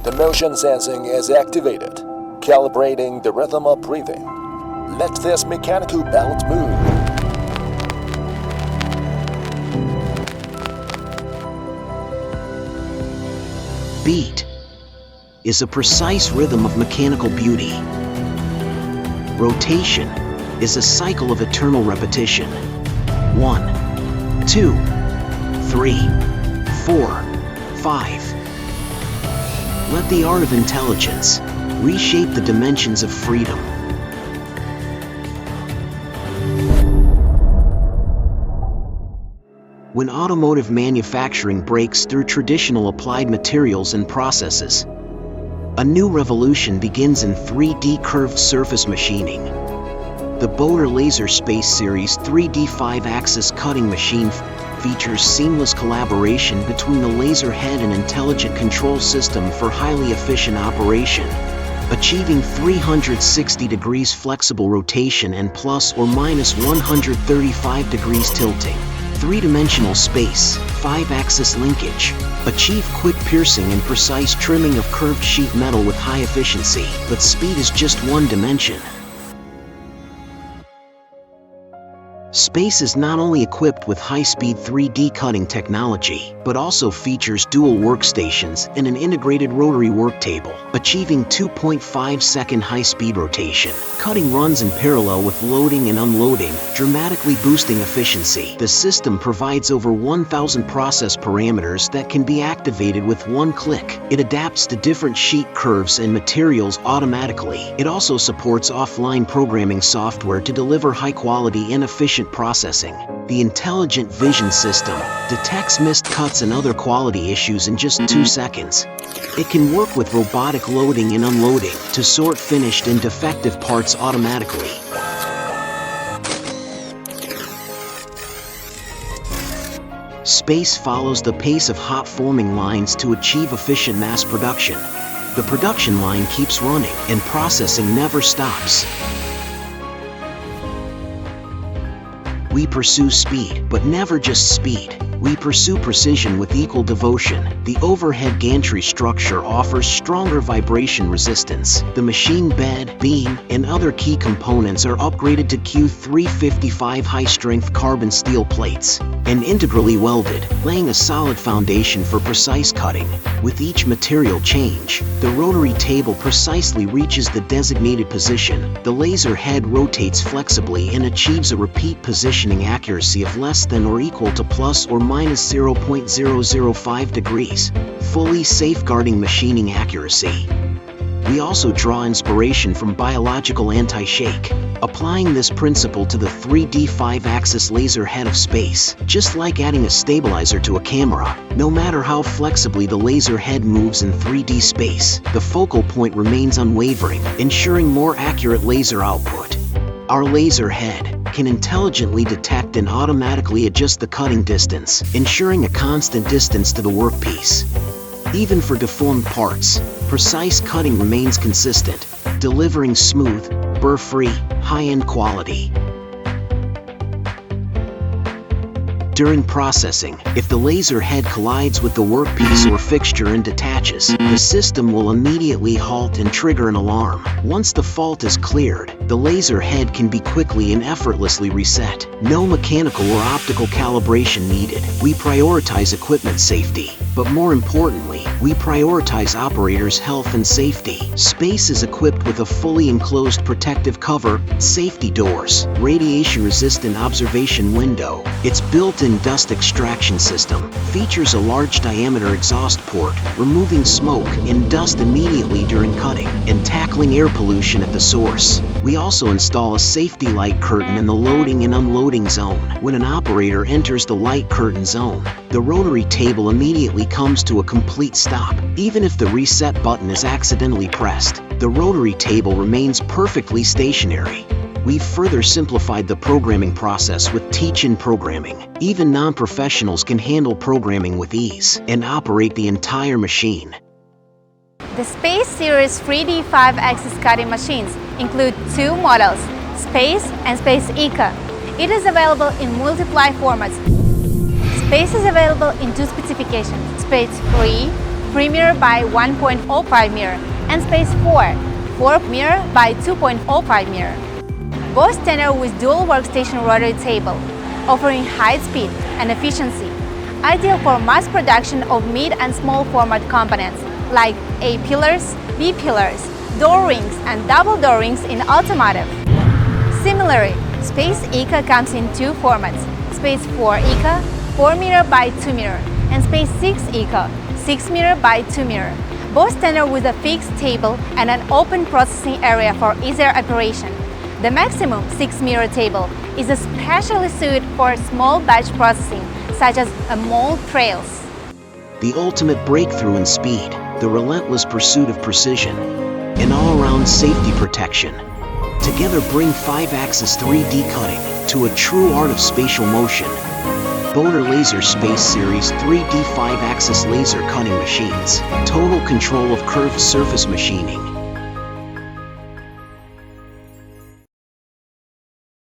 The motion sensing is activated, calibrating the rhythm of breathing. Let this mechanical belt move. Beat is a precise rhythm of mechanical beauty. Rotation is a cycle of eternal repetition. 1, 2, 3, 4, 5. Let the art of intelligence reshape the dimensions of freedom. When automotive manufacturing breaks through traditional applied materials and processes, a new revolution begins in 3D curved surface machining. The Bodor SPACE Series 3D 5-axis cutting machine features seamless collaboration between the laser head and intelligent control system for highly efficient operation, achieving 360 degrees flexible rotation and plus or minus 135 degrees tilting. 3-dimensional space, 5-axis linkage. Achieve quick piercing and precise trimming of curved sheet metal with high efficiency, but speed is just one dimension. SPACE is not only equipped with high-speed 3D cutting technology, but also features dual workstations and an integrated rotary work table, achieving 2.5-second high-speed rotation. Cutting runs in parallel with loading and unloading, dramatically boosting efficiency. The system provides over 1,000 process parameters that can be activated with one click. It adapts to different sheet curves and materials automatically. It also supports offline programming software to deliver high-quality and efficient processing. The Intelligent Vision System detects missed cuts and other quality issues in just 2 seconds. It can work with robotic loading and unloading to sort finished and defective parts automatically. SPACE follows the pace of hot forming lines to achieve efficient mass production. The production line keeps running and processing never stops. We pursue speed, but never just speed. We pursue precision with equal devotion. The overhead gantry structure offers stronger vibration resistance. The machine bed, beam, and other key components are upgraded to Q355 high-strength carbon steel plates and integrally welded, laying a solid foundation for precise cutting. With each material change, the rotary table precisely reaches the designated position. The laser head rotates flexibly and achieves a repeat positioning accuracy of less than or equal to plus or minus 0.005 degrees, fully safeguarding machining accuracy. We also draw inspiration from biological anti-shake, applying this principle to the 3D 5-axis laser head of SPACE. Just like adding a stabilizer to a camera, no matter how flexibly the laser head moves in 3D space, the focal point remains unwavering, ensuring more accurate laser output. Our laser head can intelligently detect and automatically adjust the cutting distance, ensuring a constant distance to the workpiece. Even for deformed parts, precise cutting remains consistent, delivering smooth, burr-free, high-end quality. During processing, if the laser head collides with the workpiece or fixture and detaches, the system will immediately halt and trigger an alarm. Once the fault is cleared, the laser head can be quickly and effortlessly reset. No mechanical or optical calibration needed. We prioritize equipment safety, but more importantly, we prioritize operators' health and safety. SPACE is equipped with a fully enclosed protective cover, safety doors, radiation-resistant observation window. Its built-in dust extraction system features a large diameter exhaust port, removing smoke and dust immediately during cutting and tackling air pollution at the source. We also install a safety light curtain in the loading and unloading zone. When an operator enters the light curtain zone, the rotary table immediately comes to a complete stop. Even if the reset button is accidentally pressed, the rotary table remains perfectly stationary. We've further simplified the programming process with teach-in programming. Even non-professionals can handle programming with ease and operate the entire machine. The SPACE Series 3D 5-axis cutting machines include 2 models, SPACE and SPACE Eco. It is available in multiply formats. SPACE is available in 2 specifications, SPACE 3, 3 mirror by 1.05 mirror, and space 4 mirror by 2.05 mirror. Both standard with dual workstation rotary table, offering high speed and efficiency, ideal for mass production of mid and small format components like A-pillars, B-pillars, door rings and double door rings in automotive. Similarly, Space Eco comes in two formats, Space 4 Eco 4 mirror by 2 mirror and Space 6 Eco 6 mirror by 2 mirror, both standard with a fixed table and an open processing area for easier operation. The maximum 6 mirror table is especially suited for small batch processing, such as mold trails. The ultimate breakthrough in speed, the relentless pursuit of precision, and all-around safety protection. Together bring 5-axis 3D cutting to a true art of spatial motion. Bodor SPACE Series 3D 5-axis laser cutting machines. Total control of curved surface machining.